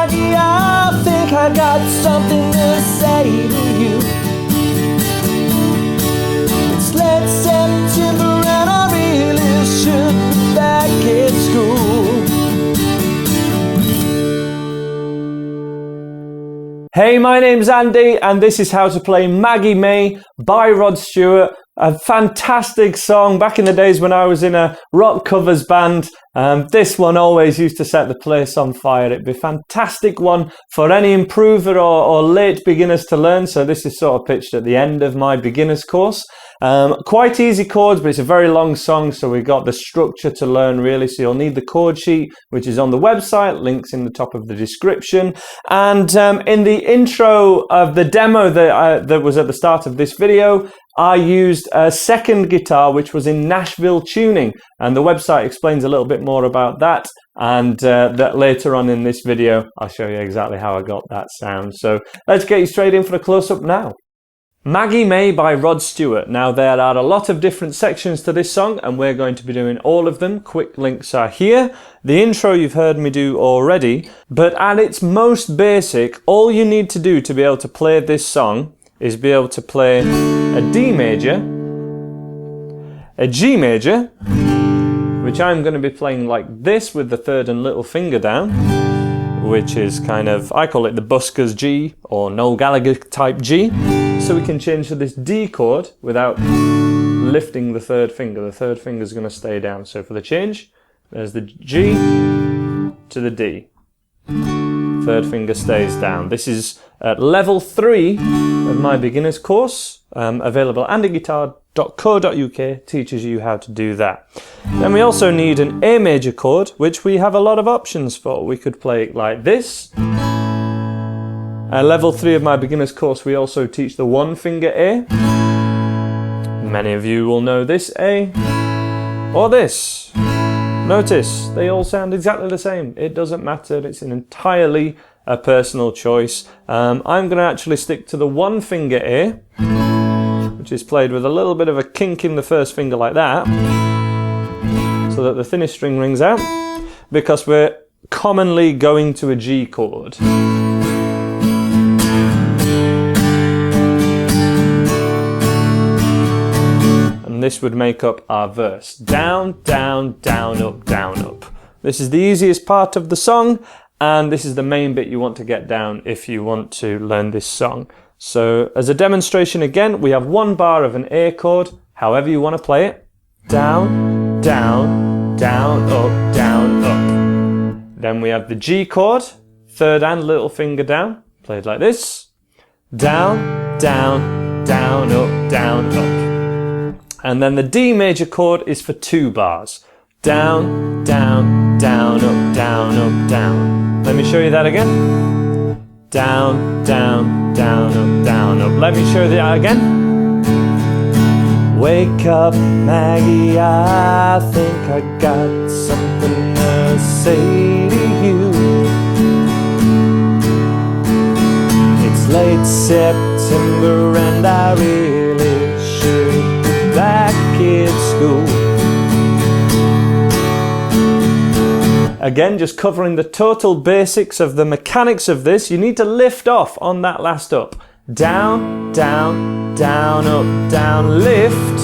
Maggie, I think I got something to say to you. It's late September and I really should be back at school. Hey, my name's Andy and this is how to play Maggie May by Rod Stewart. A fantastic song back in the days when I was in a rock covers band. This one always used to set the place on fire. It'd be a fantastic one for any improver or late beginners to learn. So this is sort of pitched at the end of my beginners course. Quite easy chords, but it's a very long song, so we've got the structure to learn really. So you'll need the chord sheet, which is on the website, links in the top of the description. And in the intro of the demo that was at the start of this video, I used a second guitar which was in Nashville tuning, and the website explains a little bit more about that, and that later on in this video I'll show you exactly how I got that sound. So let's get you straight in for a close-up now. Maggie May by Rod Stewart. Now there are a lot of different sections to this song and we're going to be doing all of them. Quick links are here. The intro you've heard me do already, but at its most basic, all you need to do to be able to play this song is be able to play a D major, a G major, which I'm going to be playing like this with the third and little finger down, which is kind of, I call it the Busker's G or Noel Gallagher type G. So we can change to this D chord without lifting the third finger. The third finger is going to stay down. So for the change, there's the G to the D. Third finger stays down. This is at level 3 of my beginner's course, available at andyguitar.co.uk, teaches you how to do that. Then we also need an A major chord, which we have a lot of options for. We could play it like this. At level 3 of my beginner's course, we also teach the one finger A. Many of you will know this A or this. Notice, they all sound exactly the same. It doesn't matter, it's an entirely a personal choice. I'm going to actually stick to the one finger A, which is played with a little bit of a kink in the first finger like that, so that the thinnest string rings out, because we're commonly going to a G chord. This would make up our verse. Down, down, down, up, down, up. This is the easiest part of the song, and this is the main bit you want to get down if you want to learn this song. So as a demonstration again, we have one bar of an A chord, however you want to play it. Down, down, down, up, down, up. Then we have the G chord, third and little finger down, played like this. Down, down, down, up, down, up. And then the D major chord is for 2 bars. Down, down, down, up, down, up, down. Let me show you that again. Down, down, down, up, down, up. Let me show you that again. Wake up, Maggie, I think I got something to say to you. It's late September and I really should back at school. Again, just covering the total basics of the mechanics of this. You need to lift off on that last up. Down, down, down, up, down, lift,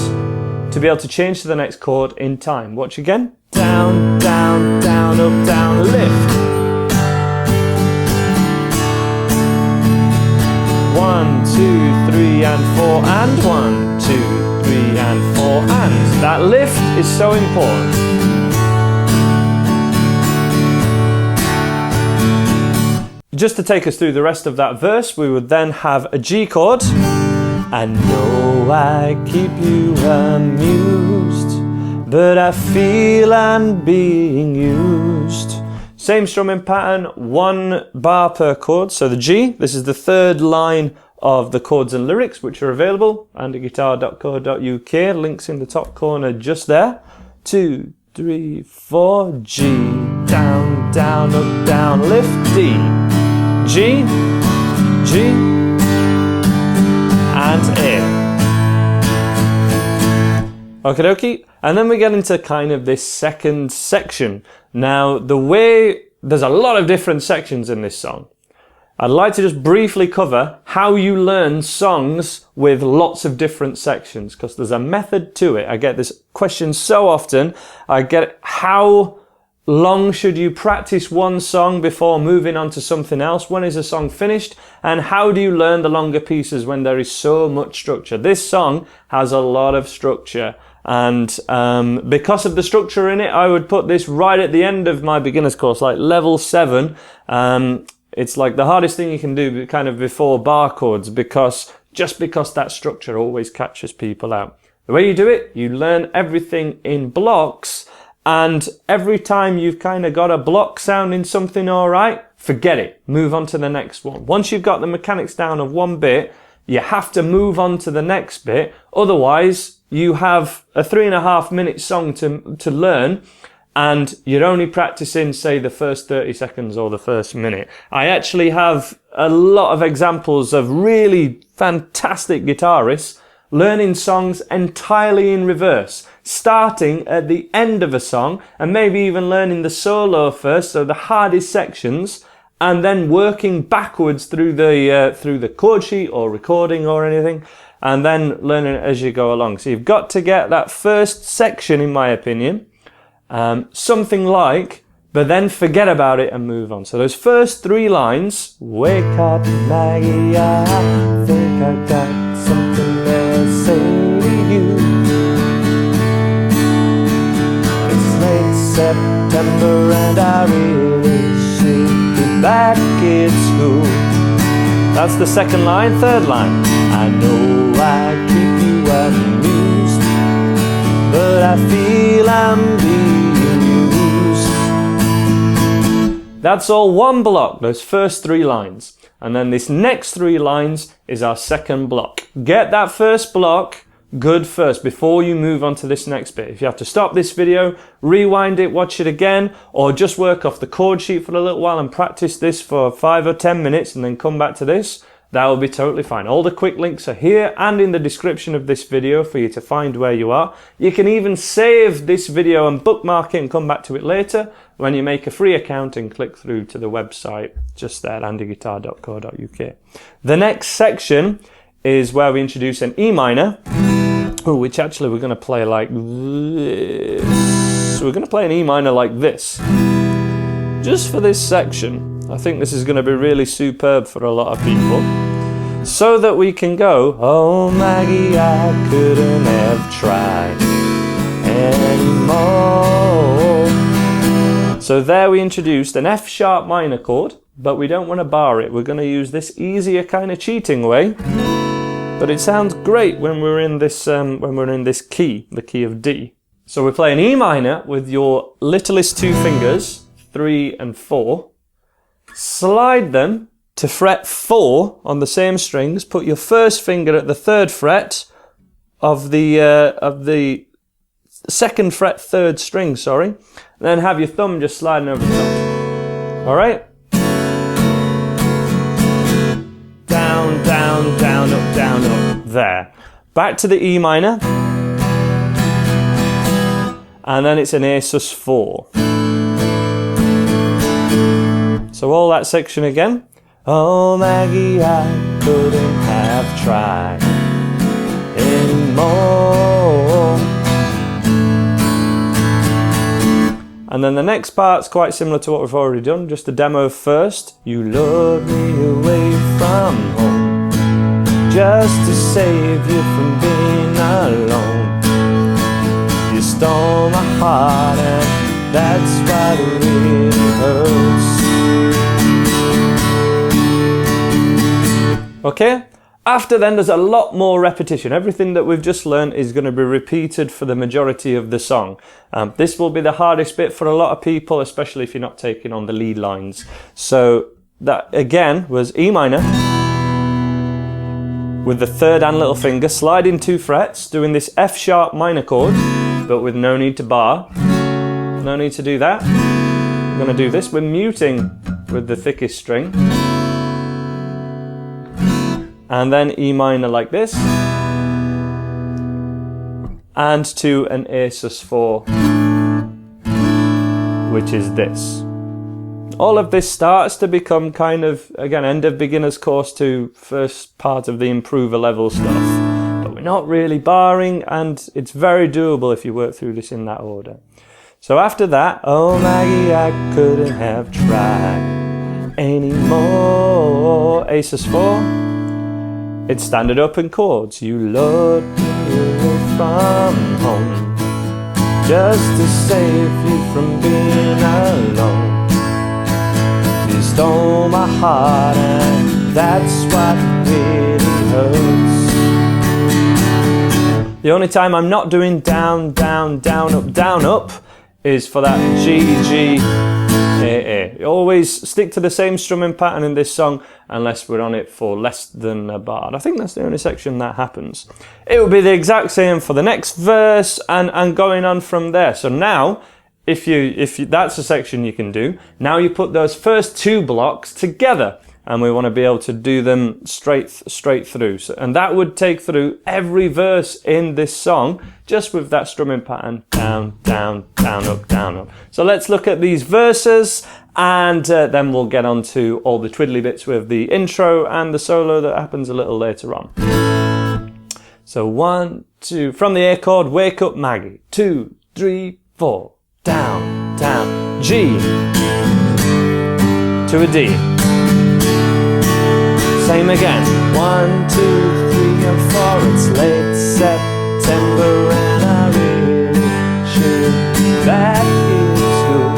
to be able to change to the next chord in time. Watch again. Down, down, down, up, down, lift. 1, 2, 3 and 4 and 1, 2, 3 and 4 and. That lift is so important. Just to take us through the rest of that verse, we would then have a G chord. I know I keep you amused, but I feel I'm being used. Same strumming pattern, 1 bar per chord. So the G, this is the third line of the chords and lyrics, which are available andyguitar.co.uk, links in the top corner just there. 2, 3, 4, G, down, down, up, down, lift, D, G, G, and A. Okie dokie. And then we get into kind of this second section. Now, the way there's a lot of different sections in this song. I'd like to just briefly cover how you learn songs with lots of different sections, because there's a method to it. I get this question so often. I get how long should you practice one song before moving on to something else? When is a song finished? And how do you learn the longer pieces when there is so much structure? This song has a lot of structure. And because of the structure in it, I would put this right at the end of my beginner's course, like level 7. It's like the hardest thing you can do kind of before bar chords, because that structure always catches people out. The way you do it, you learn everything in blocks, and every time you've kind of got a block sounding something all right, forget it. Move on to the next one. Once you've got the mechanics down of one bit, you have to move on to the next bit. Otherwise, you have a 3.5-minute song to learn, and you're only practicing, say, the first 30 seconds or the first minute. I actually have a lot of examples of really fantastic guitarists learning songs entirely in reverse, starting at the end of a song and maybe even learning the solo first, so the hardest sections, and then working backwards through the chord sheet or recording or anything, and then learning it as you go along. So you've got to get that first section, in my opinion, something like, but then forget about it and move on. So those first 3 lines, wake up Maggie, I think I got something to say to you. It's late September and I really should be back at school. That's the second line. Third line, I know I keep you amused, but I feel I'm being used. That's all one block, those first 3 lines. And then this next 3 lines is our second block. Get that first block good first before you move on to this next bit. If you have to stop this video, rewind it, watch it again, or just work off the chord sheet for a little while and practice this for 5 or 10 minutes and then come back to this, that will be totally fine. All the quick links are here and in the description of this video for you to find where you are. You can even save this video and bookmark it and come back to it later when you make a free account and click through to the website just there, andyguitar.co.uk. The next section is where we introduce an E minor, which actually we're going to play like this. So we're going to play an E minor like this, just for this section. I think this is going to be really superb for a lot of people, so that we can go, oh Maggie, I couldn't have tried anymore. So there we introduced an F sharp minor chord, but we don't want to bar it. We're going to use this easier kind of cheating way, but it sounds great when we're in this key, the key of D. So we play an E minor with your littlest 2 fingers, 3 and 4. Slide them to fret 4 on the same strings. Put your first finger at the 3rd fret of the 2nd fret 3rd string, sorry. And then have your thumb just sliding over the top. All right? Down, down, down, up, down, up. There. Back to the E minor. And then it's an A sus4. So all that section again. Oh Maggie, I couldn't have tried anymore. And then the next part's quite similar to what we've already done, just a demo first. You lured me away from home just to save you from being alone. You stole my heart and that's why it really hurts. Okay? After then, there's a lot more repetition. Everything that we've just learned is going to be repeated for the majority of the song. This will be the hardest bit for a lot of people, especially if you're not taking on the lead lines. So that, again, was E minor with the 3rd and little finger, sliding 2 frets, doing this F sharp minor chord, but with no need to bar. No need to do that. We're going to do this. We're muting with the thickest string. And then E minor like this, and to an A sus4, which is this. All of this starts to become kind of, again, end of beginner's course to first part of the improver level stuff. But we're not really barring, and it's very doable if you work through this in that order. So after that, oh Maggie, I couldn't have tried anymore. A sus4. It's standard open chords. You lured me away from home just to save you from being alone. You stole my heart, and that's what really hurts. The only time I'm not doing down, down, down, up is for that G, G, A, A. You always stick to the same strumming pattern in this song unless we're on it for less than a bar. And I think that's the only section that happens. It will be the exact same for the next verse and going on from there. So now, if you that's a section you can do. Now you put those first two blocks together, and we want to be able to do them straight through. So, and that would take through every verse in this song, just with that strumming pattern, down, down, down, up, down, up. So let's look at these verses, and then we'll get on to all the twiddly bits with the intro and the solo that happens a little later on. So 1, 2, from the A chord, wake up Maggie. 2, 3, 4, down, down, G to a D. Same again. 1, 2, 3, and 4. It's late September and I really should be back in school.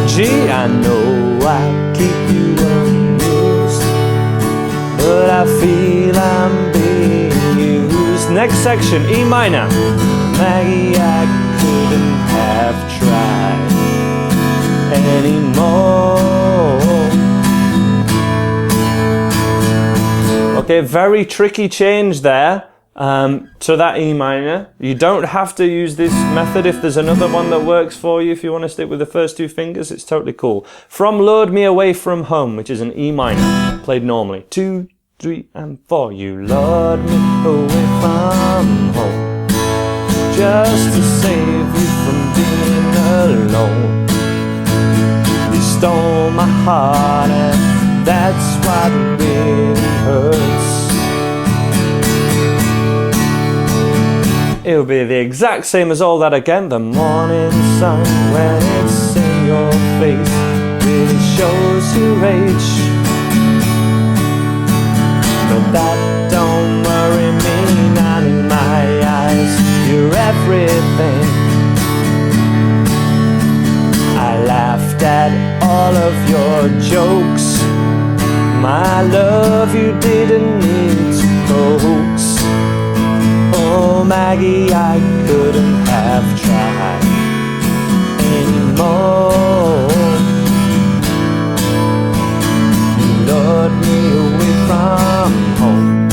G, I know I keep you amused, but I feel I'm being used. Next section, E minor. Maggie, I couldn't have tried anymore. Okay, very tricky change there to that E minor. You don't have to use this method. If there's another one that works for you, if you want to stick with the first two fingers, it's totally cool. From lured me away from home, which is an E minor, played normally. 2, 3, and 4. You lured me away from home just to save you from being alone. You stole my heart, and that's what really hurts. It'll be the exact same as all that again. The morning sun, when it's in your face, really shows your age. But that don't worry me, not in my eyes. You're everything. I laughed at all of your jokes. My love, you didn't need to coax. Oh Maggie, I couldn't have tried anymore. You lured me away from home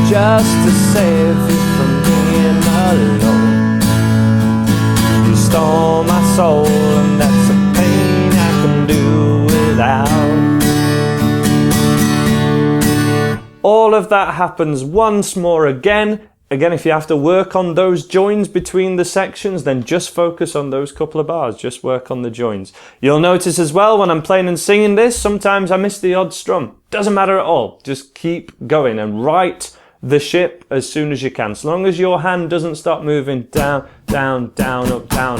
just to save you from being alone. You stole my soul, and that's a pain I can do without. All of that happens once more again. Again, if you have to work on those joins between the sections, then just focus on those couple of bars. Just work on the joins. You'll notice as well when I'm playing and singing this, sometimes I miss the odd strum. Doesn't matter at all. Just keep going and right the ship as soon as you can. So long as your hand doesn't stop moving down, down, down,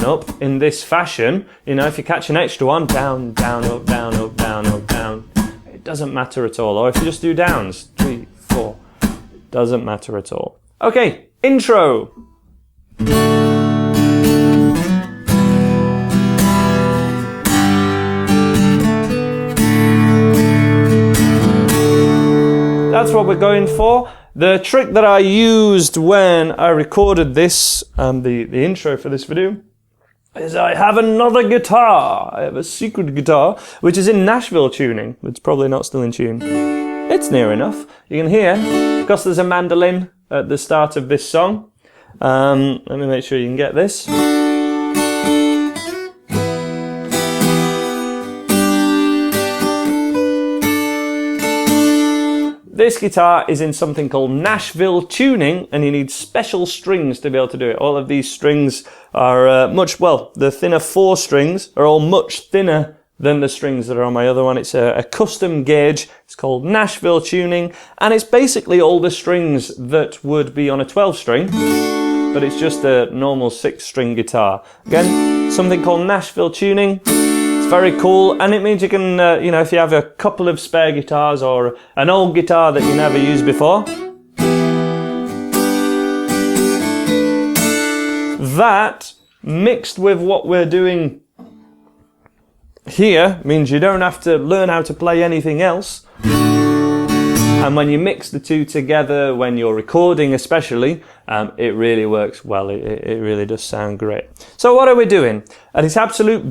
up in this fashion. You know, if you catch an extra one, down, down, up, down, up, down, up, down. It doesn't matter at all. Or if you just do downs, 3, 4, it doesn't matter at all. Okay, intro. That's what we're going for. The trick that I used when I recorded this, the intro for this video, is I have another guitar. I have a secret guitar, which is in Nashville tuning. It's probably not still in tune. It's near enough. You can hear, because there's a mandolin at the start of this song. Let me make sure you can get this. This guitar is in something called Nashville tuning, and you need special strings to be able to do it. All of these strings are the thinner 4 strings are all much thinner than the strings that are on my other one. It's a custom gauge. It's called Nashville tuning, and it's basically all the strings that would be on a 12 string, but it's just a normal 6-string guitar. Again, something called Nashville tuning. Very cool, and it means you can, if you have a couple of spare guitars or an old guitar that you never used before, that mixed with what we're doing here means you don't have to learn how to play anything else. And when you mix the two together, when you're recording especially, it really works well. It really does sound great. So what are we doing? At its absolute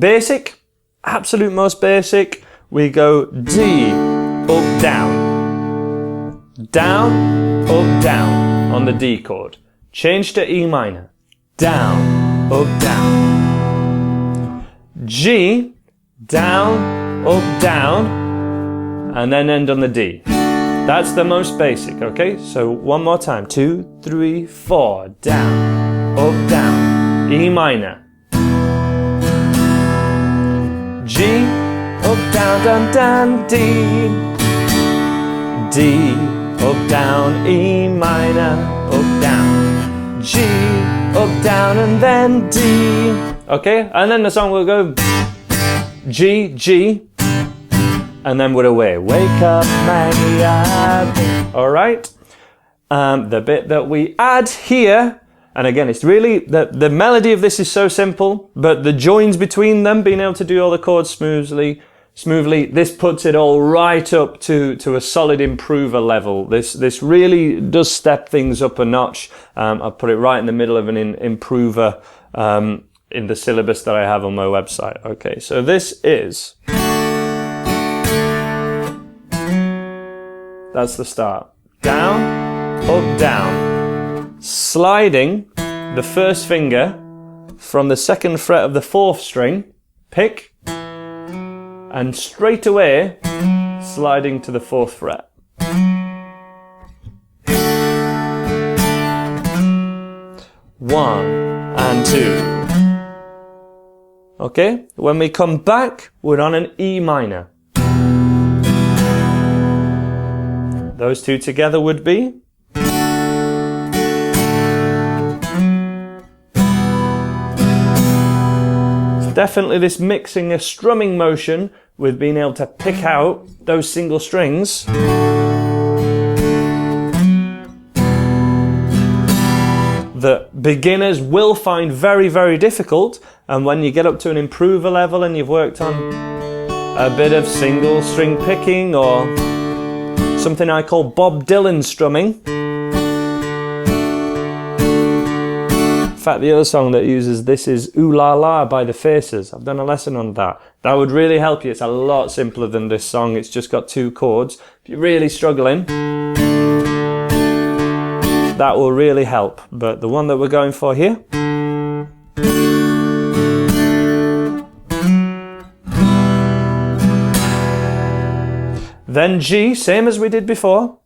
most basic, we go D, up, down. Down, up, down on the D chord. Change to E minor. Down, up, down. G, down, up, down, and then end on the D. That's the most basic, okay? So one more time. 2, 3, 4. Down, up, down. E minor. G, up, down, down, down, D. D, up, down, E minor, up, down. G, up, down, and then D. Okay, and then the song will go G, G, and then we're away. Wake up, Maggie. All right. The bit that we add here, and again, it's really, the melody of this is so simple, but the joins between them, being able to do all the chords smoothly, this puts it all right up to a solid improver level. This really does step things up a notch. I'll put it right in the middle of an improver in the syllabus that I have on my website. Okay, so this is, that's the start. Down, up, down. Sliding the first finger from the 2nd fret of the 4th string, pick, and straight away sliding to the 4th fret. 1 and 2. Okay, when we come back, we're on an E minor. Those two together would be definitely this mixing a strumming motion with being able to pick out those single strings. That beginners will find very, very difficult, and when you get up to an improver level and you've worked on a bit of single string picking or something I call Bob Dylan strumming. In fact, the other song that uses this is Ooh La La by The Faces. I've done a lesson on that. That would really help you. It's a lot simpler than this song. It's just got 2 chords. If you're really struggling, that will really help. But the one that we're going for here, then G, same as we did before.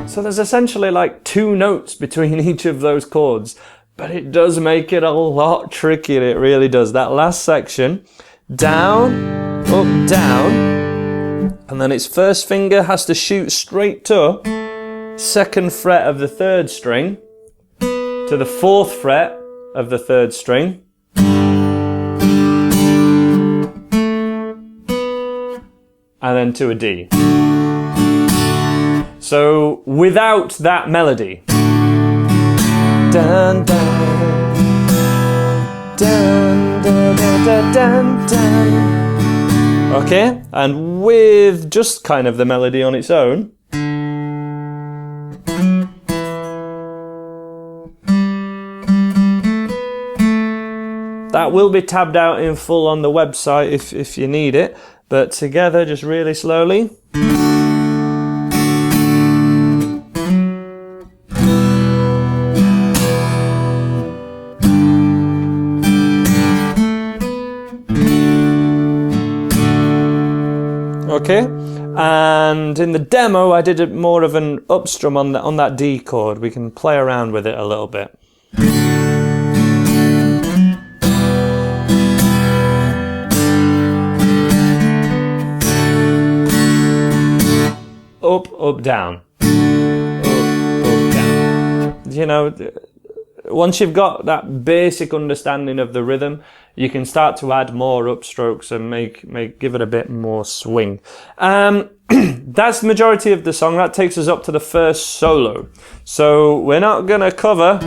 So there's essentially like 2 notes between each of those chords, but it does make it a lot trickier. It really does. That last section, down, up, down, and then its first finger has to shoot straight to 2nd fret of the 3rd string to the 4th fret of the 3rd string, and then to a D. So without that melody, dun, dun, dun, dun, dun, dun, dun. Okay, and with just kind of the melody on its own, that will be tabbed out in full on the website if you need it, but together just really slowly. Okay, and in the demo I did more of an upstrum on that D chord. We can play around with it a little bit. Up, up, down. Up, up, down. You know, once you've got that basic understanding of the rhythm, you can start to add more upstrokes and give it a bit more swing. That's the majority of the song. That takes us up to the first solo. So we're not gonna cover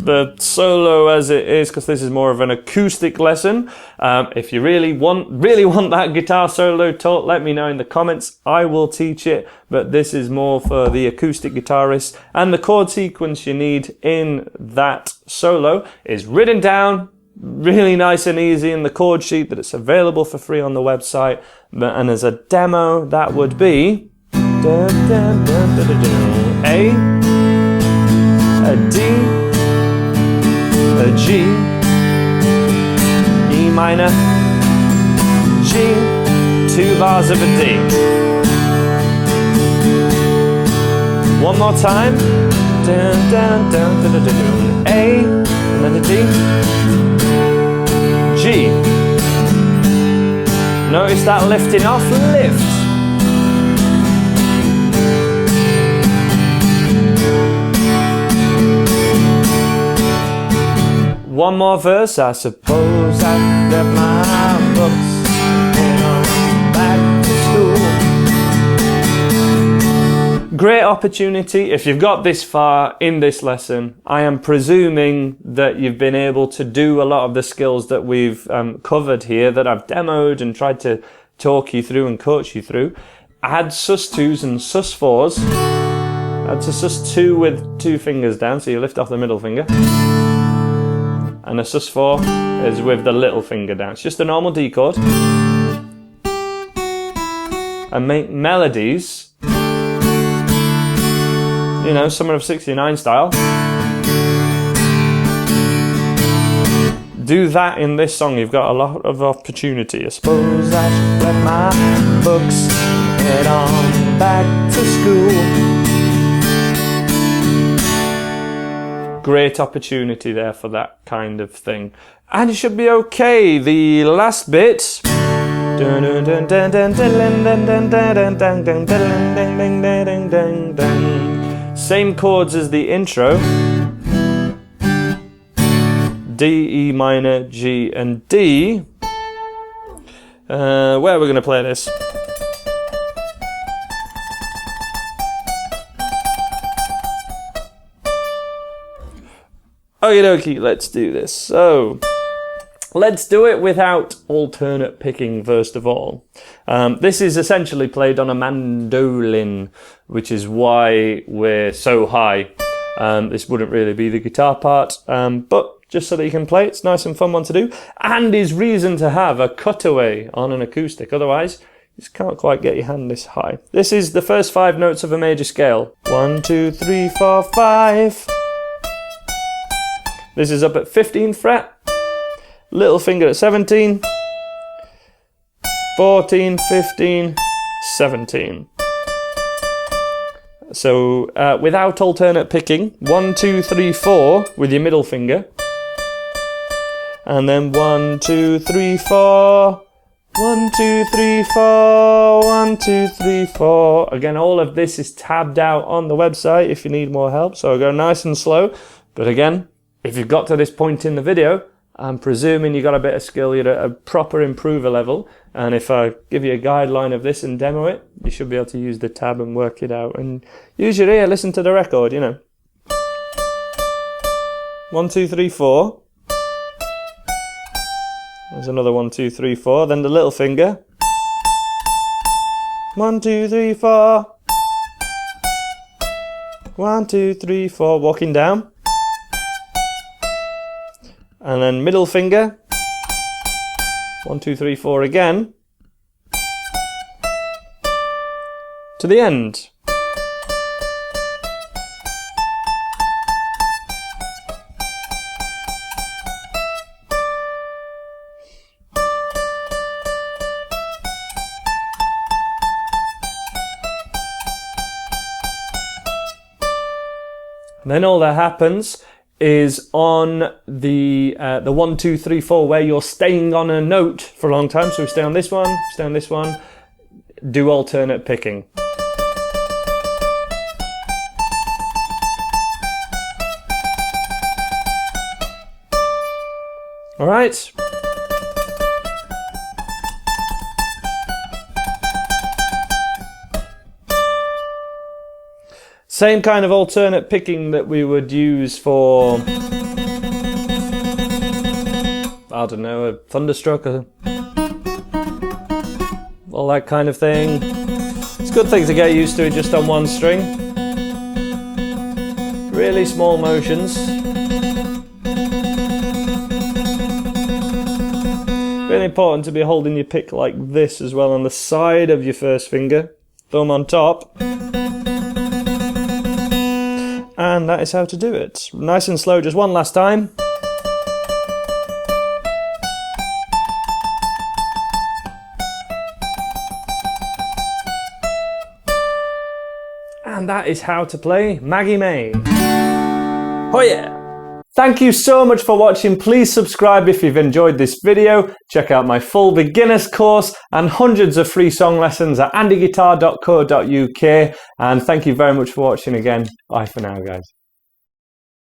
the solo as it is, because this is more of an acoustic lesson. If you really want that guitar solo taught, let me know in the comments. I will teach it, but this is more for the acoustic guitarist. And the chord sequence you need in that solo is written down really nice and easy in the chord sheet that it's available for free on the website. And as a demo, that would be a D, a G, E minor, G, 2 bars of a D. One more time. Dun, dun, dun, dun, dun, dun. A, and then a D, G. Notice that lifting off, lift. One more verse. I suppose I left my books and went back to school. Great opportunity. If you've got this far in this lesson, I am presuming that you've been able to do a lot of the skills that we've covered here, that I've demoed and tried to talk you through and coach you through. Add sus2s and sus4s. Add to sus2 with 2 fingers down, so you lift off the middle finger. And a sus4 is with the little finger down. It's just a normal D chord. And make melodies, you know, Summer of '69 style. Do that in this song. You've got a lot of opportunity. I suppose I should let my books and head on back to school. Great opportunity there for that kind of thing. And it should be okay. The last bit. Same chords as the intro. D, E minor, G, and D. Where are we going to play this? Okie dokie, let's do this. So, let's do it without alternate picking first of all. This is essentially played on a mandolin, which is why we're so high. This wouldn't really be the guitar part, but just so that you can play, it's a nice and fun one to do, and is reason to have a cutaway on an acoustic. Otherwise, you just can't quite get your hand this high. This is the first 5 notes of a major scale. 1, 2, 3, 4, 5. This is up at 15th fret, little finger at 17, 14, 15, 17. So without alternate picking, 1, 2, 3, 4 with your middle finger, and then 1, 2, 3, 4, 1, 2, 3, 4, 1, 2, 3, 4. Again, all of this is tabbed out on the website if you need more help, so I'll go nice and slow, but again, if you've got to this point in the video, I'm presuming you got a bit of skill, you're at a proper improver level, and if I give you a guideline of this and demo it, you should be able to use the tab and work it out, and use your ear, listen to the record, you know. 1, 2, 3, 4. There's another 1, 2, 3, 4, then the little finger. 1, 2, 3, 4. 1, 2, 3, 4, walking down. And then middle finger, 1, 2, 3, 4 again, to the end. And then all that happens is on the 1, 2, 3, 4, where you're staying on a note for a long time. So we stay on this one, stay on this one, do alternate picking. All right. Same kind of alternate picking that we would use for, I don't know, a thunderstruck or all that kind of thing. It's a good thing to get used to it just on one string. Really small motions. Really important to be holding your pick like this as well on the side of your first finger, thumb on top. And that is how to do it. Nice and slow, just one last time. And that is how to play Maggie May. Oh yeah! Thank you so much for watching. Please subscribe if you've enjoyed this video. Check out my full beginner's course and hundreds of free song lessons at andyguitar.co.uk. And thank you very much for watching again. Bye for now, guys.